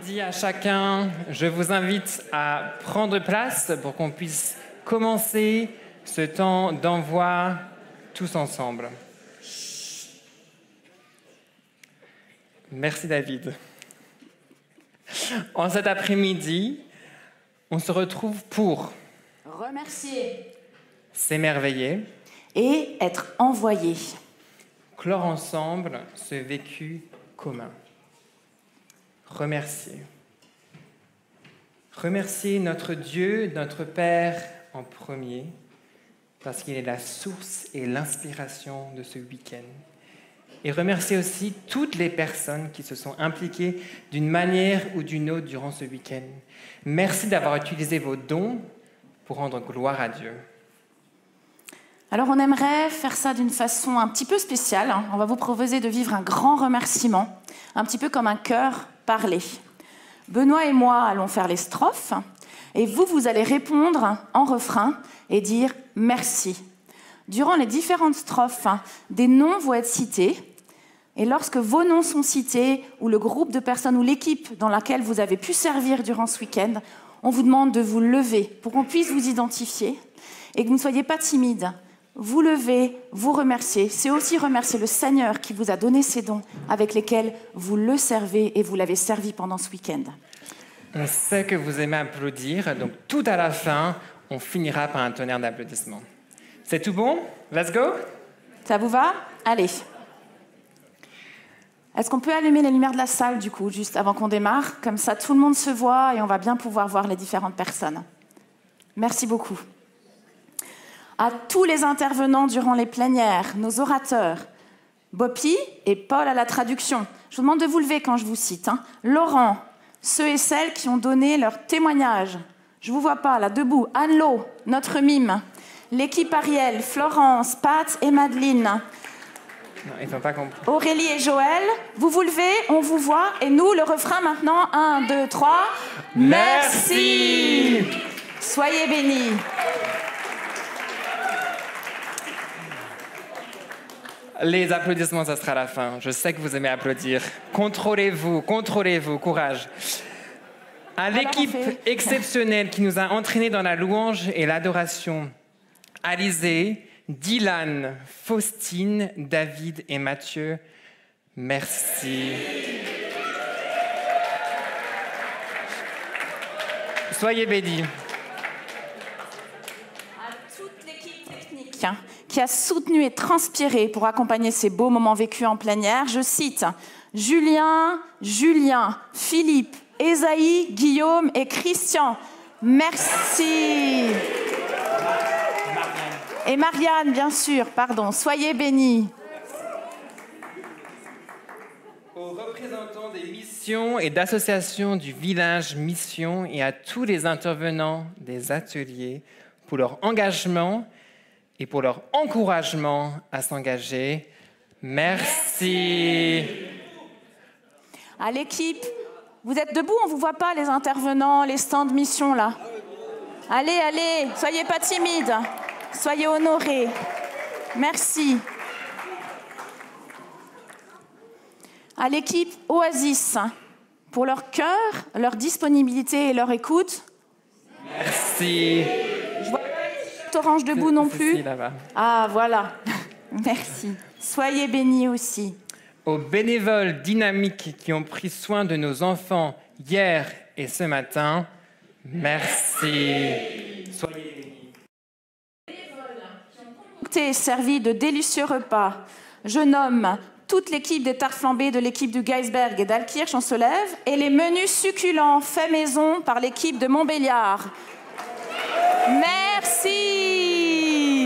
après-midi à chacun. Je vous invite à prendre place pour qu'on puisse commencer ce temps d'envoi tous ensemble. Merci David. En cet après-midi, on se retrouve pour remercier, s'émerveiller et être envoyé. Clore ensemble ce vécu commun. Remercier. Remercier notre Dieu, notre Père en premier, parce qu'il est la source et l'inspiration de ce week-end. Et remercier aussi toutes les personnes qui se sont impliquées d'une manière ou d'une autre durant ce week-end. Merci d'avoir utilisé vos dons pour rendre gloire à Dieu. Alors on aimerait faire ça d'une façon un petit peu spéciale. On va vous proposer de vivre un grand remerciement, un petit peu comme un chœur parlé. Benoît et moi allons faire les strophes et vous allez répondre en refrain et dire merci. Durant les différentes strophes, des noms vont être cités et lorsque vos noms sont cités ou le groupe de personnes ou l'équipe dans laquelle vous avez pu servir durant ce week-end, on vous demande de vous lever pour qu'on puisse vous identifier et que vous ne soyez pas timide. Vous levez, vous remerciez. C'est aussi remercier le Seigneur qui vous a donné ces dons avec lesquels vous le servez et vous l'avez servi pendant ce week-end. On sait que vous aimez applaudir, donc tout à la fin, on finira par un tonnerre d'applaudissements. C'est tout bon? Let's go? Ça vous va? Allez. Est-ce qu'on peut allumer les lumières de la salle, du coup, juste avant qu'on démarre? Comme ça, tout le monde se voit et on va bien pouvoir voir les différentes personnes. Merci beaucoup. À tous les intervenants durant les plénières, nos orateurs, Bopi et Paul à la traduction. Je vous demande de vous lever quand je vous cite. Laurent, ceux et celles qui ont donné leur témoignage. Je ne vous vois pas, là, debout. Anne-Lo, notre mime. L'équipe Ariel, Florence, Pat et Madeleine. Non, ils n'ont pas compris. Aurélie et Joël, vous vous levez, on vous voit. Et nous, le refrain maintenant. 1, 2, 3. Merci. Soyez bénis. Les applaudissements, ça sera à la fin. Je sais que vous aimez applaudir. Contrôlez-vous, courage. À l'équipe exceptionnelle qui nous a entraînés dans la louange et l'adoration, Alizé, Dylan, Faustine, David et Mathieu, merci. Soyez bénis. À toute l'équipe technique qui a soutenu et transpiré pour accompagner ces beaux moments vécus en plénière, je cite Julien, Philippe, Esaïe, Guillaume et Christian. Merci. Et Marianne, bien sûr, pardon. Soyez bénis. Aux représentants des missions et d'associations du village Mission et à tous les intervenants des ateliers pour leur engagement et pour leur encouragement à s'engager. Merci. À l'équipe, vous êtes debout, on ne vous voit pas, les intervenants, les stands mission, là. Allez, soyez pas timides, soyez honorés. Merci. À l'équipe Oasis, pour leur cœur, leur disponibilité et leur écoute. Merci. Je vois Orange debout non plus. Là-bas. Ah, voilà. Merci. Soyez bénis aussi. Aux bénévoles dynamiques qui ont pris soin de nos enfants hier et ce matin, merci. Soyez bénis. Bénévoles qui ont servi de délicieux repas. Je nomme toute l'équipe des tartes flambées de l'équipe du Geisberg et d'Alkirch, on se lève, et les menus succulents faits maison par l'équipe de Montbéliard. Merci.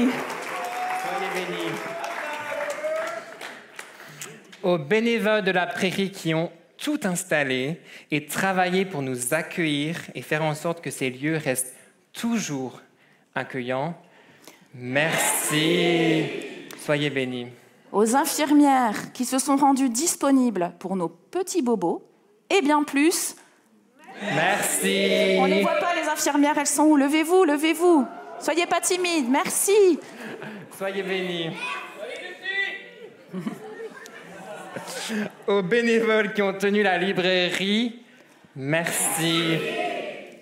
Soyez bénis. Aux bénévoles de la prairie qui ont tout installé et travaillé pour nous accueillir et faire en sorte que ces lieux restent toujours accueillants. Merci. Soyez bénis. Aux infirmières qui se sont rendues disponibles pour nos petits bobos et bien plus. Merci. On ne les voit pas, les infirmières, elles sont où? Levez-vous, levez-vous. Soyez pas timides, merci. Soyez bénis. Aux bénévoles qui ont tenu la librairie, Merci.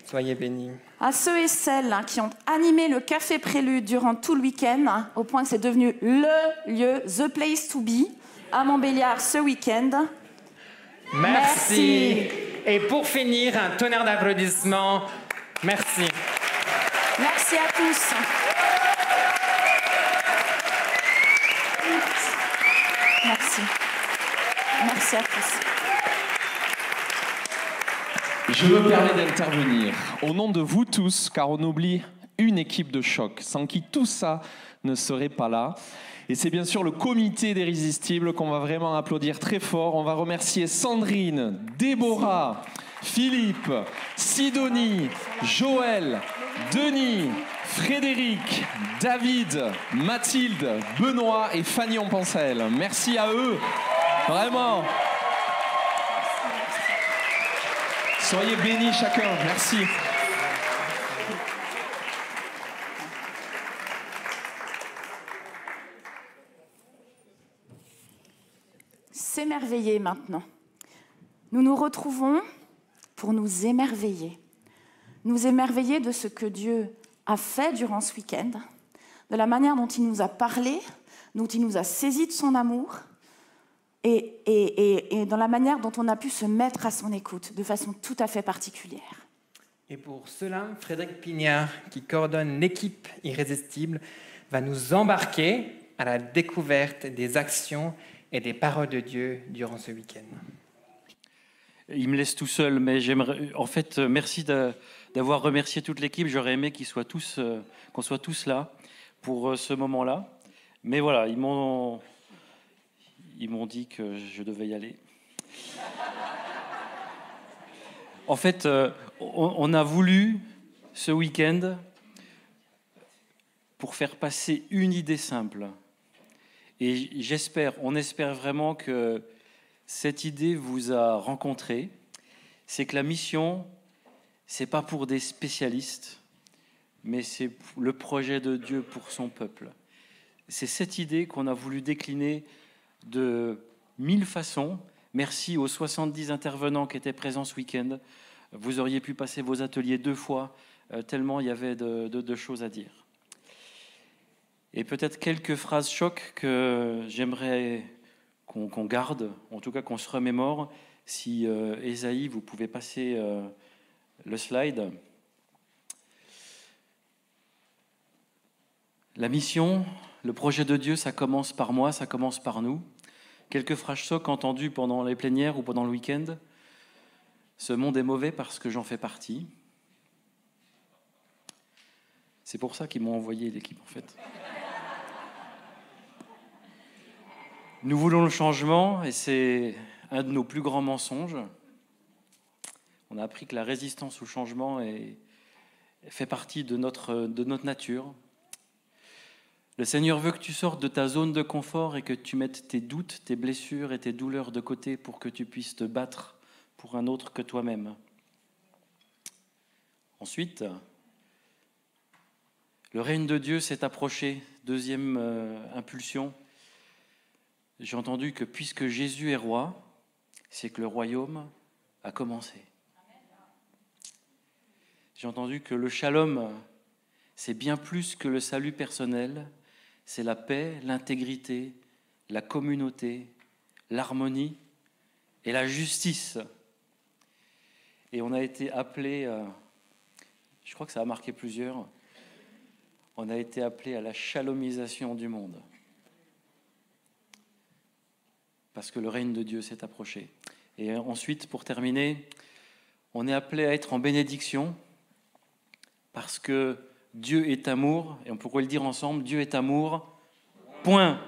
Soyez bénis. À ceux et celles qui ont animé le Café Prélude durant tout le week-end, au point que c'est devenu le lieu, the place to be, à Montbéliard ce week-end. Merci. Et pour finir, un tonnerre d'applaudissements. Merci. Merci à tous. Merci. Merci à tous. Je me permets d'intervenir au nom de vous tous, car on oublie une équipe de choc, sans qui tout ça ne serait pas là. Et c'est bien sûr le comité d'Irrésistibles qu'on va vraiment applaudir très fort. On va remercier Sandrine, Déborah, Philippe, Sidonie, Joël, Denis, Frédéric, David, Mathilde, Benoît et Fanny Ompancel. Merci à eux, vraiment. Soyez bénis chacun, merci. S'émerveiller maintenant. Nous nous retrouvons pour nous émerveiller. Nous émerveiller de ce que Dieu a fait durant ce week-end, de la manière dont il nous a parlé, dont il nous a saisis de son amour, et dans la manière dont on a pu se mettre à son écoute de façon tout à fait particulière. Et pour cela, Frédéric Pignard, qui coordonne l'équipe Irrésistible, va nous embarquer à la découverte des actions et des paroles de Dieu durant ce week-end. Il me laisse tout seul, mais j'aimerais. En fait, merci d'avoir remercié toute l'équipe. J'aurais aimé qu'on soit tous là pour ce moment-là. Mais voilà, ils m'ont dit que je devais y aller. En fait, on a voulu ce week-end pour faire passer une idée simple. Et on espère vraiment que cette idée vous a rencontré. C'est que la mission, c'est pas pour des spécialistes, mais c'est le projet de Dieu pour son peuple. C'est cette idée qu'on a voulu décliner de 1000 façons. Merci aux 70 intervenants qui étaient présents ce week-end. Vous auriez pu passer vos ateliers 2 fois, tellement il y avait de choses à dire. Et peut-être quelques phrases choc que j'aimerais qu'on garde, en tout cas qu'on se remémore. Si Esaïe, vous pouvez passer le slide. La mission, le projet de Dieu, ça commence par moi, ça commence par nous. Quelques phrases choc entendues pendant les plénières ou pendant le week-end. Ce monde est mauvais parce que j'en fais partie. C'est pour ça qu'ils m'ont envoyé l'équipe, en fait. Nous voulons le changement et c'est un de nos plus grands mensonges. On a appris que la résistance au changement fait partie de notre nature. Le Seigneur veut que tu sortes de ta zone de confort et que tu mettes tes doutes, tes blessures et tes douleurs de côté pour que tu puisses te battre pour un autre que toi-même. Ensuite, le règne de Dieu s'est approché. Deuxième impulsion. J'ai entendu que puisque Jésus est roi, c'est que le royaume a commencé. J'ai entendu que le shalom, c'est bien plus que le salut personnel, c'est la paix, l'intégrité, la communauté, l'harmonie et la justice. Et on a été appelés, je crois que ça a marqué plusieurs, on a été appelés à la shalomisation du monde. Parce que le règne de Dieu s'est approché. Et ensuite, pour terminer, on est appelé à être en bénédiction parce que Dieu est amour, et on pourrait le dire ensemble, Dieu est amour, point.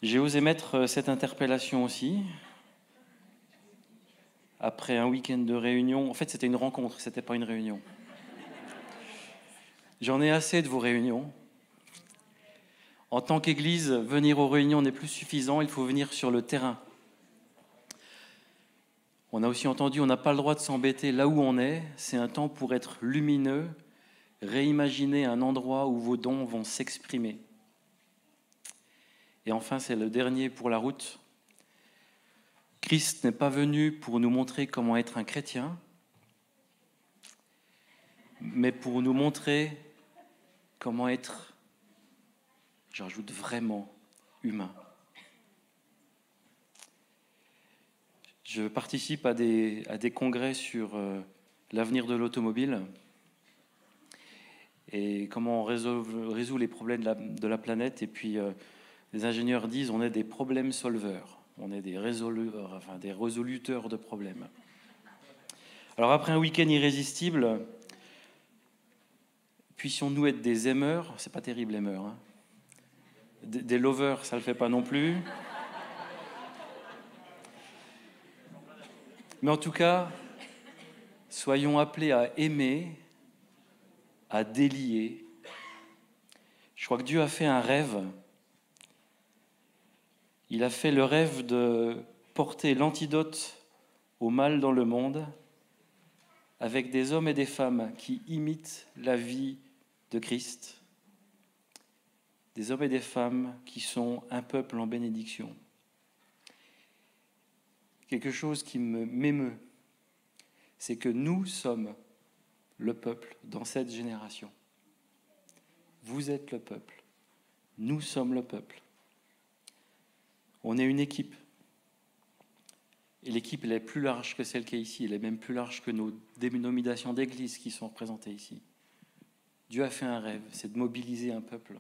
J'ai osé mettre cette interpellation aussi, après un week-end de réunion. En fait, c'était une rencontre, c'était pas une réunion. J'en ai assez de vos réunions. En tant qu'Église, venir aux réunions n'est plus suffisant, il faut venir sur le terrain. On a aussi entendu, on n'a pas le droit de s'embêter là où on est, c'est un temps pour être lumineux, réimaginer un endroit où vos dons vont s'exprimer. Et enfin, c'est le dernier pour la route. Christ n'est pas venu pour nous montrer comment être un chrétien, mais pour nous montrer comment être, j'ajoute vraiment, humain. Je participe à des congrès sur l'avenir de l'automobile et comment on résout les problèmes de la planète. Et puis, les ingénieurs disent on est des problème solveurs, on est des résoluteurs de problèmes. Alors, après un week-end irrésistible, puissions-nous être des aimeurs, c'est pas terrible aimeurs, hein. Des lovers, ça le fait pas non plus. Mais en tout cas, soyons appelés à aimer, à délier. Je crois que Dieu a fait un rêve. Il a fait le rêve de porter l'antidote au mal dans le monde avec des hommes et des femmes qui imitent la vie de Christ, des hommes et des femmes qui sont un peuple en bénédiction. Quelque chose qui m'émeut, c'est que nous sommes le peuple dans cette génération. Vous êtes le peuple. Nous sommes le peuple. On est une équipe. Et l'équipe, elle est plus large que celle qui est ici. Elle est même plus large que nos dénominations d'église qui sont représentées ici. Dieu a fait un rêve, c'est de mobiliser un peuple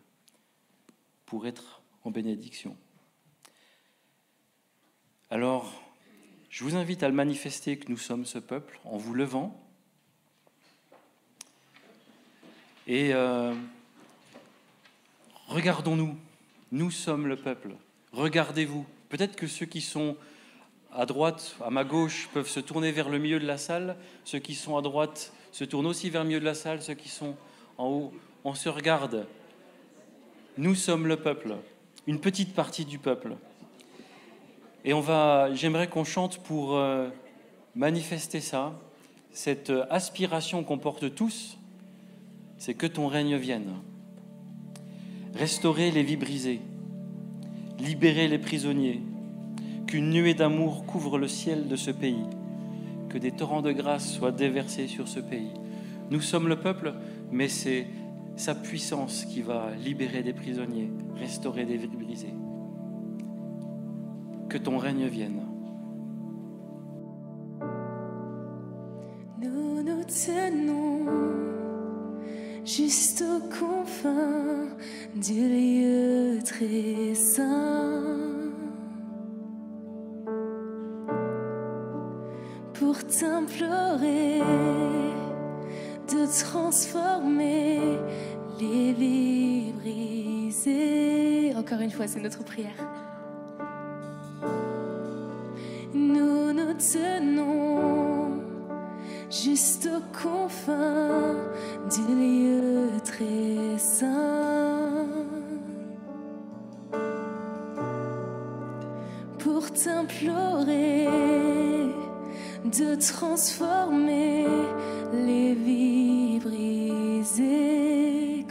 pour être en bénédiction. Alors, je vous invite à le manifester que nous sommes ce peuple en vous levant. Et regardons-nous, nous sommes le peuple. Regardez-vous. Peut-être que ceux qui sont à droite, à ma gauche, peuvent se tourner vers le milieu de la salle. Ceux qui sont à droite se tournent aussi vers le milieu de la salle. Ceux qui sont en haut, on se regarde. Nous sommes le peuple, une petite partie du peuple. Et j'aimerais qu'on chante pour manifester ça, cette aspiration qu'on porte tous, c'est que ton règne vienne. Restaurer les vies brisées, libérer les prisonniers, qu'une nuée d'amour couvre le ciel de ce pays, que des torrents de grâce soient déversés sur ce pays. Nous sommes le peuple, mais c'est sa puissance qui va libérer des prisonniers, restaurer des vies brisées. Que ton règne vienne. Nous nous tenons juste aux confins du lieu très saint pour t'implorer de transformer les vies brisées. Encore une fois, c'est notre prière. Nous nous tenons juste aux confins du lieu très saint pour t'implorer de transformer les vies brisées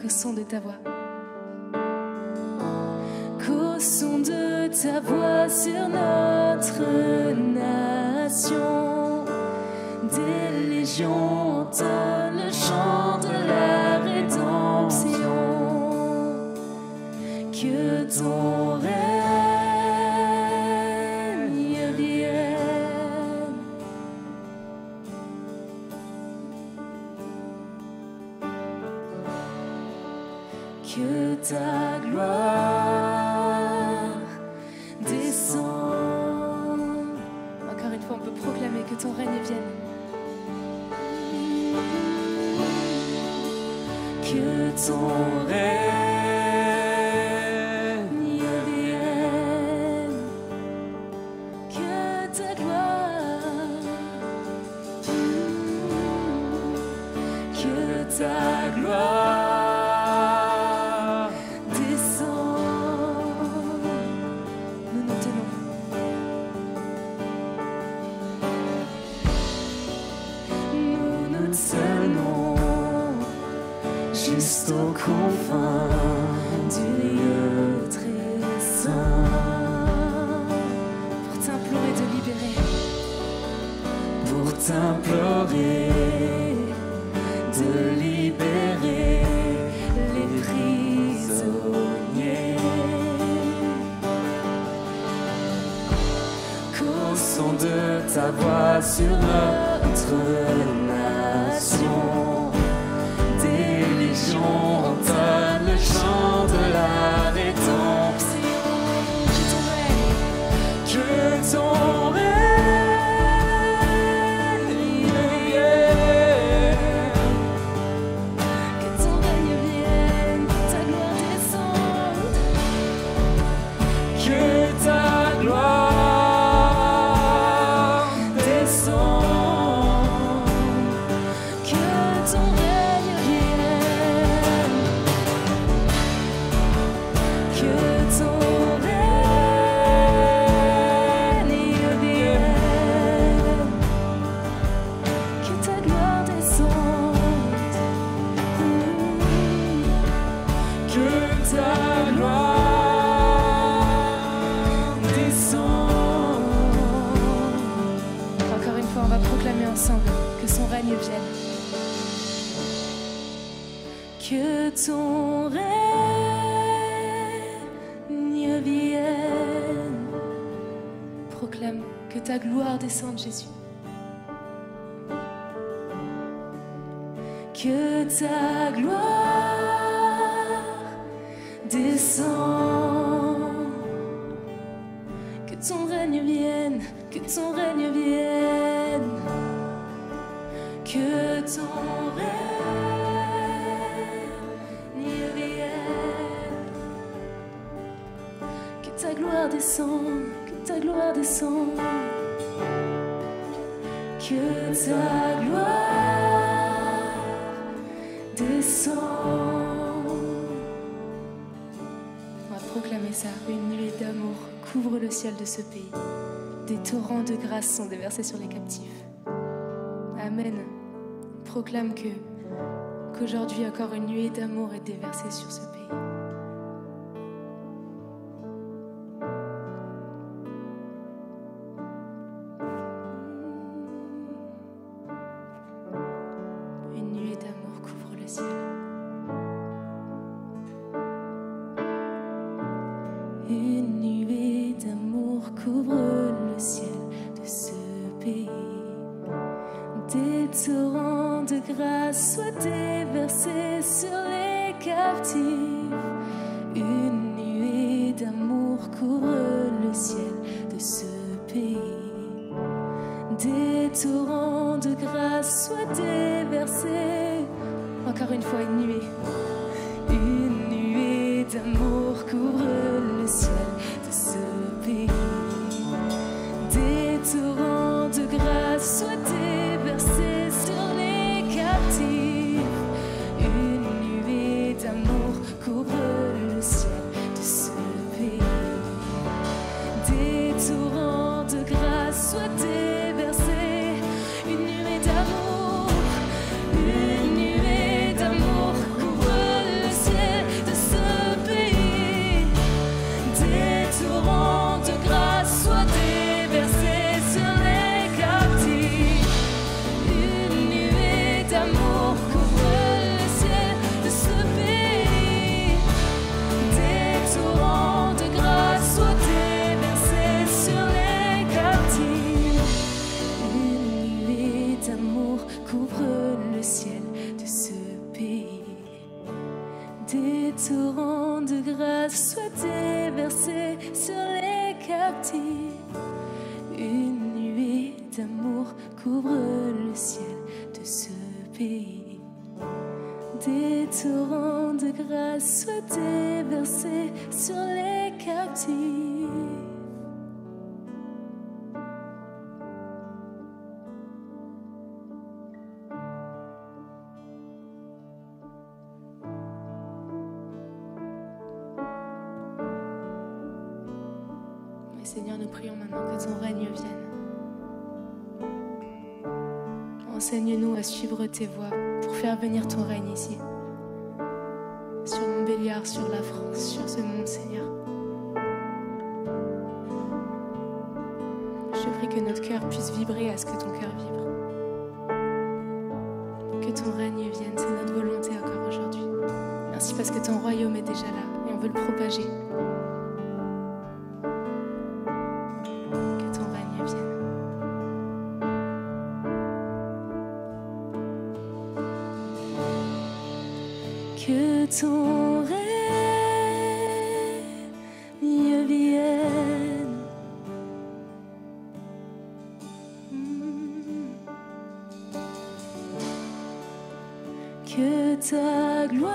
qu'au son de ta voix. Qu'au son de ta voix sur notre nation, des légions entonnent le chant de la rédemption. Que ton règne vienne. Que ta gloire descende. Encore une fois, on peut proclamer que ton règne vienne. Que ton règne vienne. Que ta gloire. Que ta gloire. Juste aux confins du lieu très saint pour t'implorer de libérer t'implorer de libérer les prisonniers. Qu'au son de ta voix sur notre nation, des légions entonnent le chant de la rédemption. Que ton règne vienne, que ton règne vienne, ta gloire descende, que ta gloire descende, que ton règne vienne, que ton règne vienne, que ta gloire descende, que ta gloire descende. Encore une fois, on va proclamer ensemble que son règne vienne. Que ton règne vienne. Proclame que ta gloire descende, Jésus. Que ta gloire descende. Que ton règne vienne, que ton règne vienne. Que ton règne vienne. Que ta gloire descende, que ta gloire descende. Que ta gloire descende. On va proclamer ça. Une nuée d'amour couvre le ciel de ce pays. Des torrents de grâce sont déversés sur les captifs. Amen. Proclame qu'aujourd'hui encore une nuée d'amour est déversée sur ce pays. Une nuée d'amour couvre le ciel. Une nuée d'amour couvre le ciel de ce pays. Des torrents de grâce soient déversés sur les captifs. Une nuée d'amour couvre le ciel de ce pays. Des torrents de grâce soient déversés. Encore une fois, une nuée. Une nuée d'amour couvre le ciel de ce pays. Des torrents de grâce soient déversés sur les captifs. Une nuée d'amour couvre le ciel de ce pays. Des torrents de grâce soient déversés. Une nuée d'amour, une nuée d'amour couvre le ciel de ce pays. Des torrents de grâce soient déversés sur les captifs. Une nuée d'amour couvre le ciel de ce pays. Des torrents de grâce soient déversés sur les captifs. Une nuée d'amour couvre le ciel de ce pays. Des torrents de grâce soient déversés sur les captifs. Une nuée d'amour couvre le ciel de ce pays. Des torrents de grâce soient déversés sur les captifs. Mais Seigneur, nous prions maintenant que ton règne vienne. Enseigne-nous à suivre tes voies pour faire venir ton règne ici. Sur Montbéliard, sur la France, sur ce monde, Seigneur. Je prie que notre cœur puisse vibrer à ce que ton cœur vibre. Que ton règne vienne, c'est notre volonté encore aujourd'hui. Merci parce que ton royaume est déjà là et on veut le propager. Que ton règne vienne. Que ton règne vienne. Que ta gloire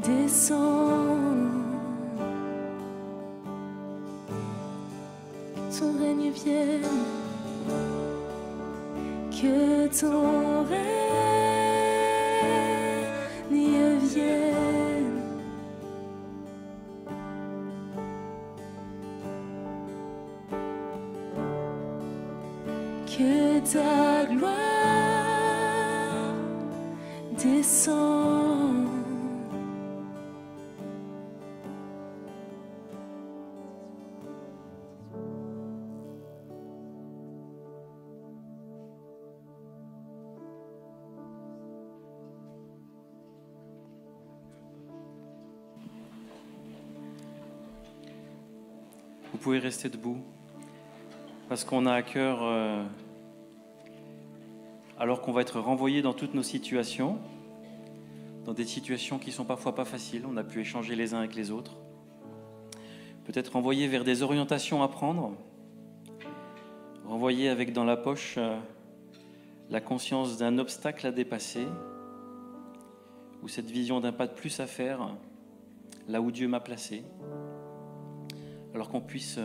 descende. Que ton règne vienne. Que ton règne vienne. Que ta gloire descende. Vous pouvez rester debout parce qu'on a à cœur, alors qu'on va être renvoyé dans toutes nos situations, dans des situations qui sont parfois pas faciles, on a pu échanger les uns avec les autres, peut-être renvoyé vers des orientations à prendre, renvoyé avec dans la poche la conscience d'un obstacle à dépasser, ou cette vision d'un pas de plus à faire là où Dieu m'a placé, alors qu'on puisse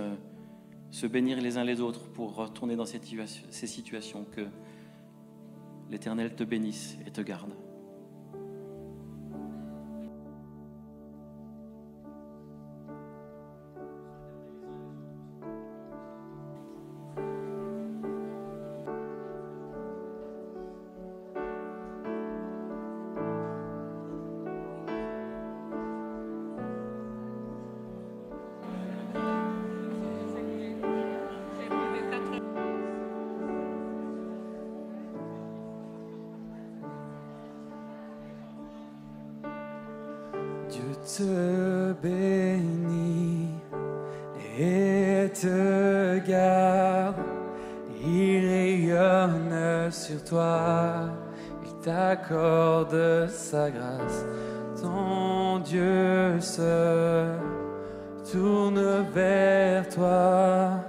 se bénir les uns les autres pour retourner dans ces situations. Que l'Éternel te bénisse et te garde. Dieu te bénit et te garde, il rayonne sur toi, il t'accorde sa grâce. Ton Dieu se tourne vers toi,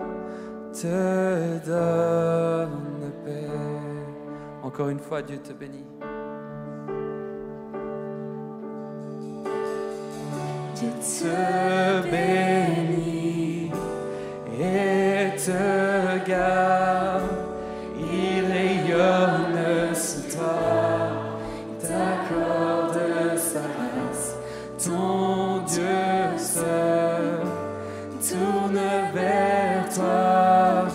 te donne paix. Encore une fois, Dieu te bénit. Dieu Te bénit et te garde, il rayonne sur toi, il t'accorde sa grâce. Ton Dieu se tourne vers toi,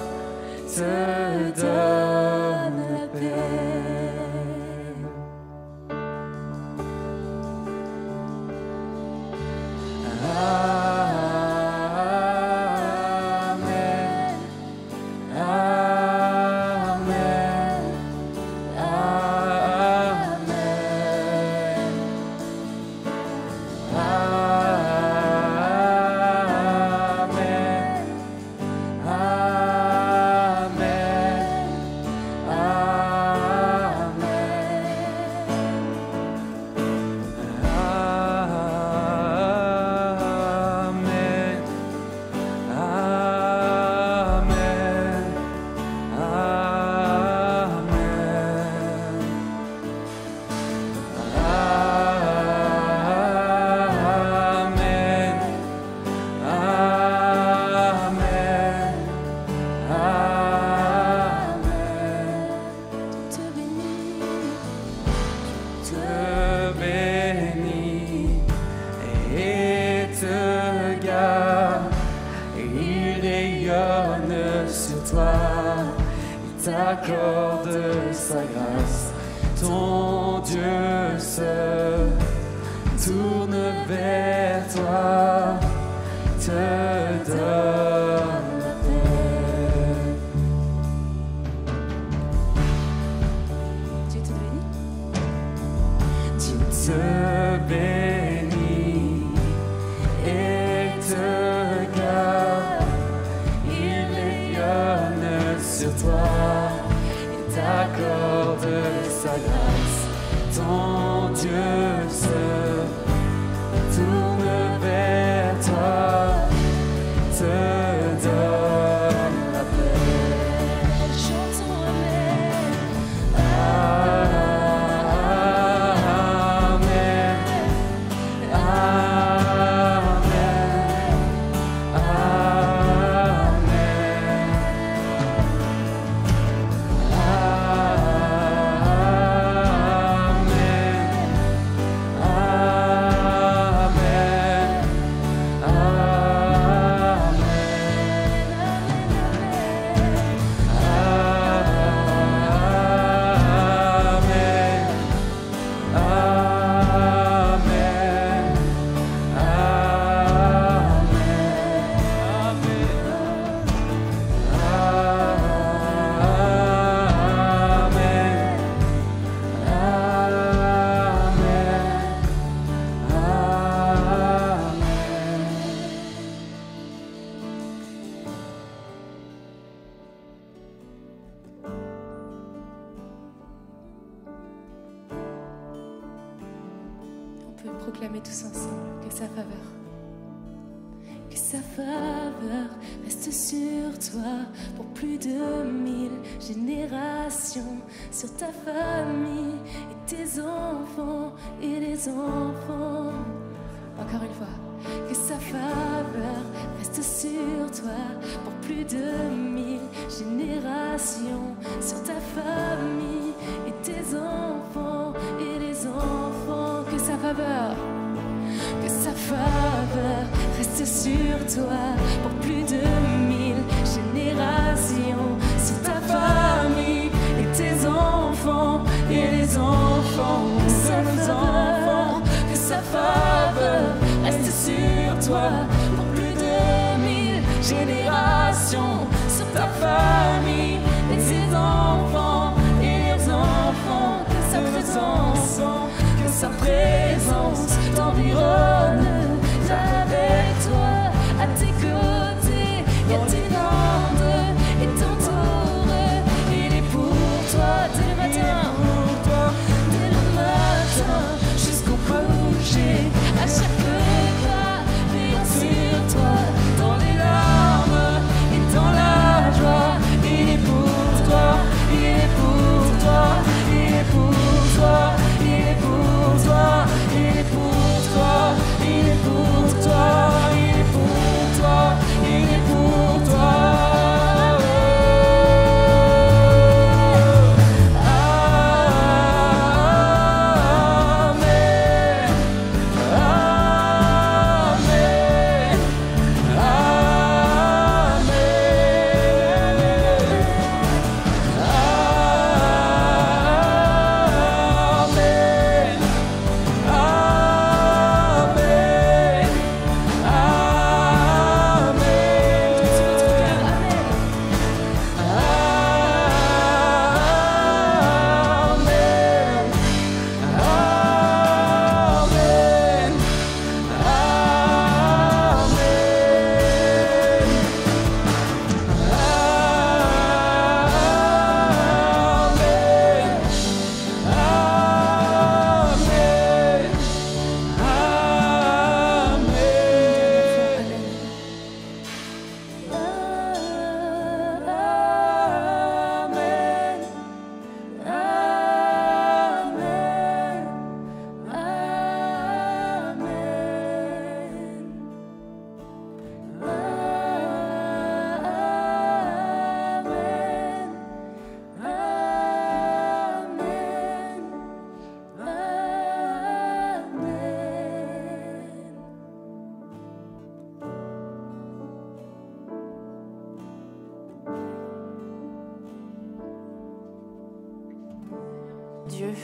te donne paix. Amen. Amen. Amen. T'accorde sa grâce, ton Dieu se tourne vers toi, te donne la paix. te bénit et te garde. Il rayonne sur toi et t'accorde sa grâce. Ton Dieu se tourne vers toi, te donne la paix. Chantons Amen. On peut proclamer tous ensemble que sa faveur. Que sa faveur reste sur toi pour plus de 1000 générations, sur ta famille et tes enfants et les enfants. Encore une fois. Que sa faveur reste sur toi pour plus de 1000 générations, sur ta famille et tes enfants et les enfants. Que sa faveur reste sur toi pour plus de 1000 générations, sur ta famille et tes enfants et les enfants de nos enfants. Que sa faveur reste sur toi pour plus de 1000 générations, sur ta famille et tes enfants et les enfants. Que sa présence t'environne, avec toi, à tes côtés, et t'inonde et t'entoure. Il est pour toi dès le matin, jusqu'au coucher, à chaque pas, veillant sur toi, dans les larmes et dans la joie. Il est pour toi, il est pour toi, il est pour toi, il est pour toi, il est pour toi, il est pour toi, il est pour toi, il est pour toi. Dieu,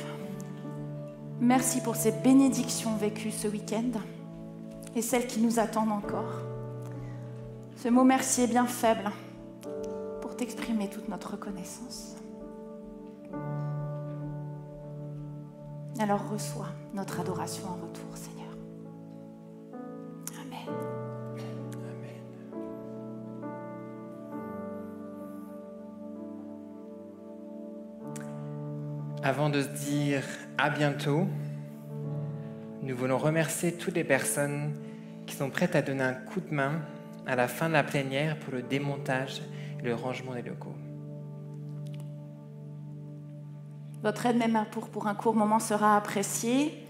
merci pour ces bénédictions vécues ce week-end et celles qui nous attendent encore. Ce mot merci est bien faible pour t'exprimer toute notre reconnaissance. Alors reçois notre adoration en retour, Seigneur. Amen. Avant de se dire à bientôt, nous voulons remercier toutes les personnes qui sont prêtes à donner un coup de main à la fin de la plénière pour le démontage et le rangement des locaux. Votre aide même pour un court moment sera appréciée.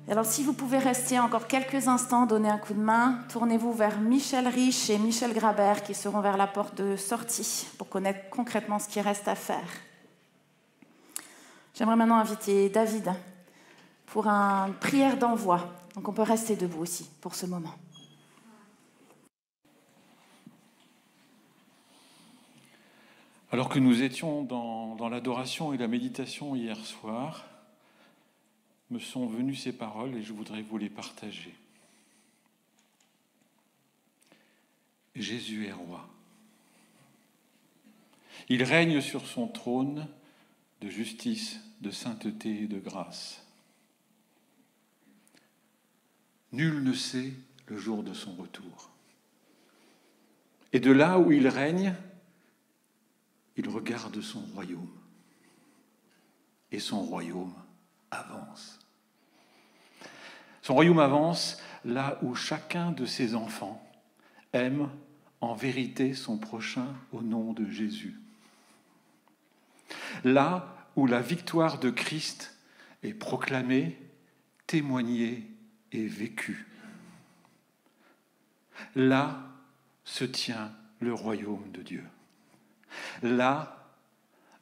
Alors si vous pouvez rester encore quelques instants, donner un coup de main, tournez-vous vers Michel Rich et Michel Grabert qui seront vers la porte de sortie pour connaître concrètement ce qui reste à faire. J'aimerais maintenant inviter David pour une prière d'envoi. Donc on peut rester debout aussi pour ce moment. Alors que nous étions dans l'adoration et la méditation hier soir, me sont venues ces paroles et je voudrais vous les partager. Jésus est roi. Il règne sur son trône de justice, de sainteté et de grâce. Nul ne sait le jour de son retour. Et de là où il règne, il regarde son royaume. Et son royaume avance. Son royaume avance là où chacun de ses enfants aime en vérité son prochain au nom de Jésus. Là où la victoire de Christ est proclamée, témoignée et vécue. Là se tient le royaume de Dieu. Là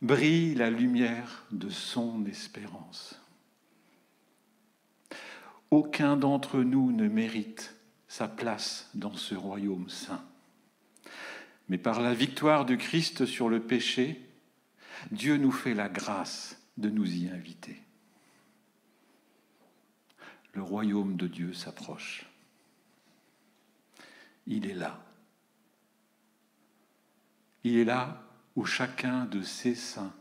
brille la lumière de son espérance. Aucun d'entre nous ne mérite sa place dans ce royaume saint. Mais par la victoire de Christ sur le péché, Dieu nous fait la grâce de nous y inviter. Le royaume de Dieu s'approche. Il est là. Il est là où chacun de ses saints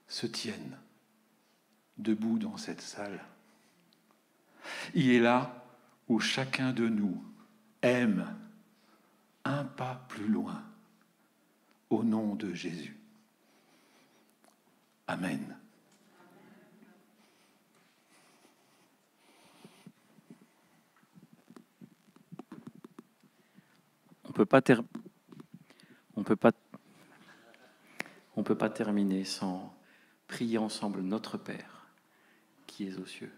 se tienne, debout dans cette salle. Il est là où chacun de nous aime un pas plus loin, au nom de Jésus. Amen. On peut pas terminer sans prier ensemble notre Père qui est aux cieux.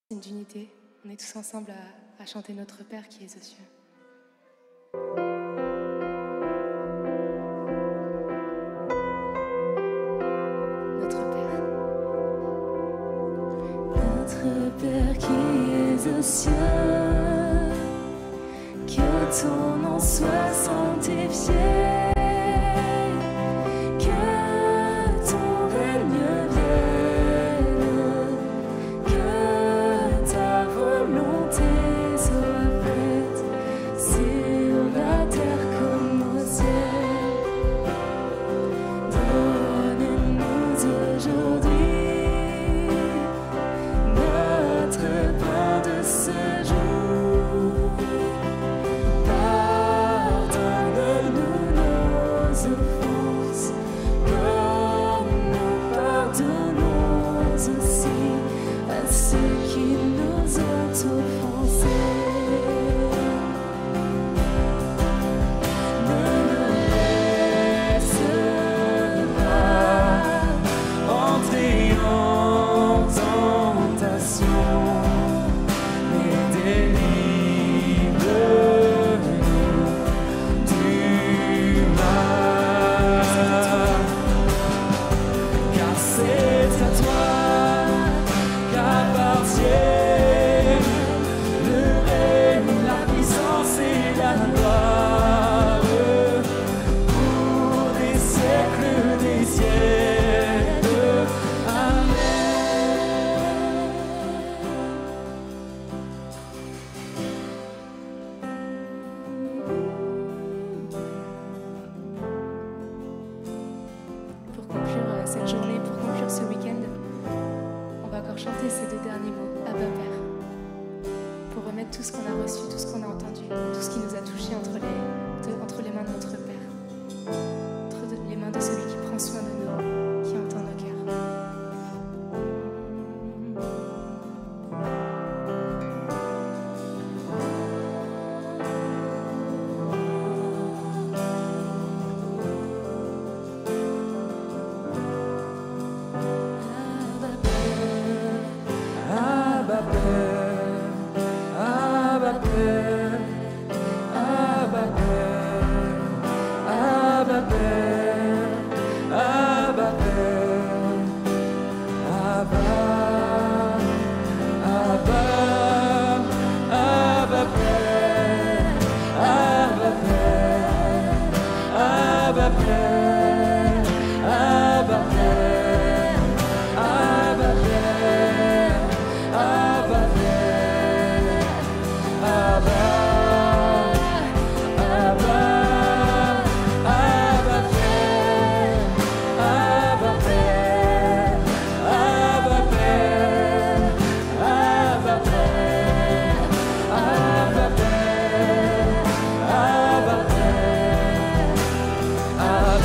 C'est une unité. On est tous ensemble à chanter notre Père qui est aux cieux. Notre Père qui es aux cieux, que ton nom soit sanctifié, que ton règne vienne, que ta volonté soit faite sur la terre comme au ciel. Donne-nous aujourd'hui pain de ce jour. Pardonne-nous nos offenses, comme nous pardonnons aussi à ceux qui nous ont offensés. Ne nous laisse pas entrer en tentation. C'est à toi qu'appartient le journée, pour conclure ce week-end, on va encore chanter ces 2 derniers mots, Abba Père, pour remettre tout ce qu'on a reçu, tout ce qu'on a entendu, tout ce qui nous a touchés entre les mains de notre Père, entre les mains de celui qui prend soin de nous, qui entend nos cœurs. Abba Père, Abba Père, Abba Père, Abba Père, Abba Père, Abba, Abba, Abba Père, Abba Père, Abba Père, Abba Père, Abba Père, Abba Père, Abba, Abba, Abba Père, Abba Père, Abba Père, Abba Père, Abba Père, Abba Père, Abba,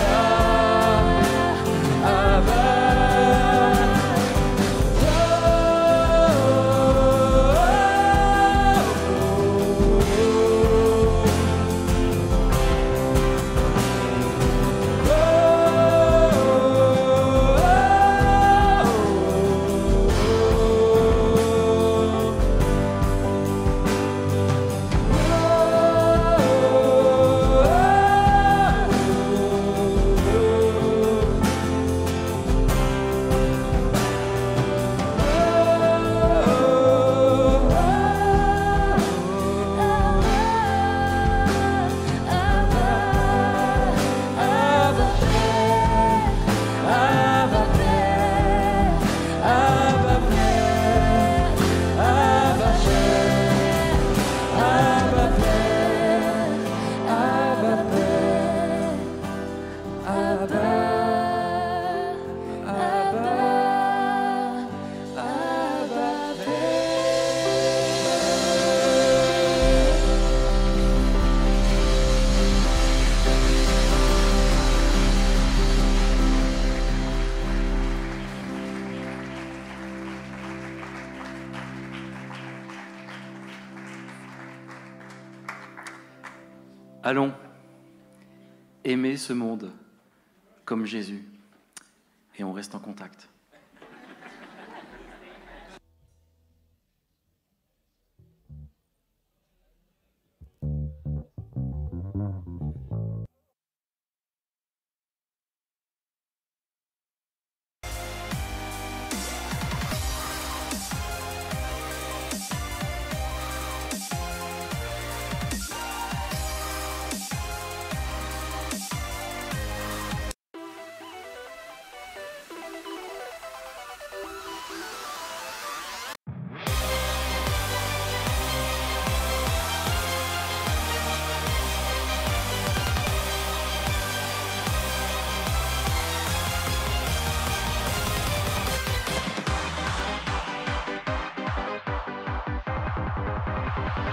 Allons, aimer ce monde comme Jésus, et on reste en contact.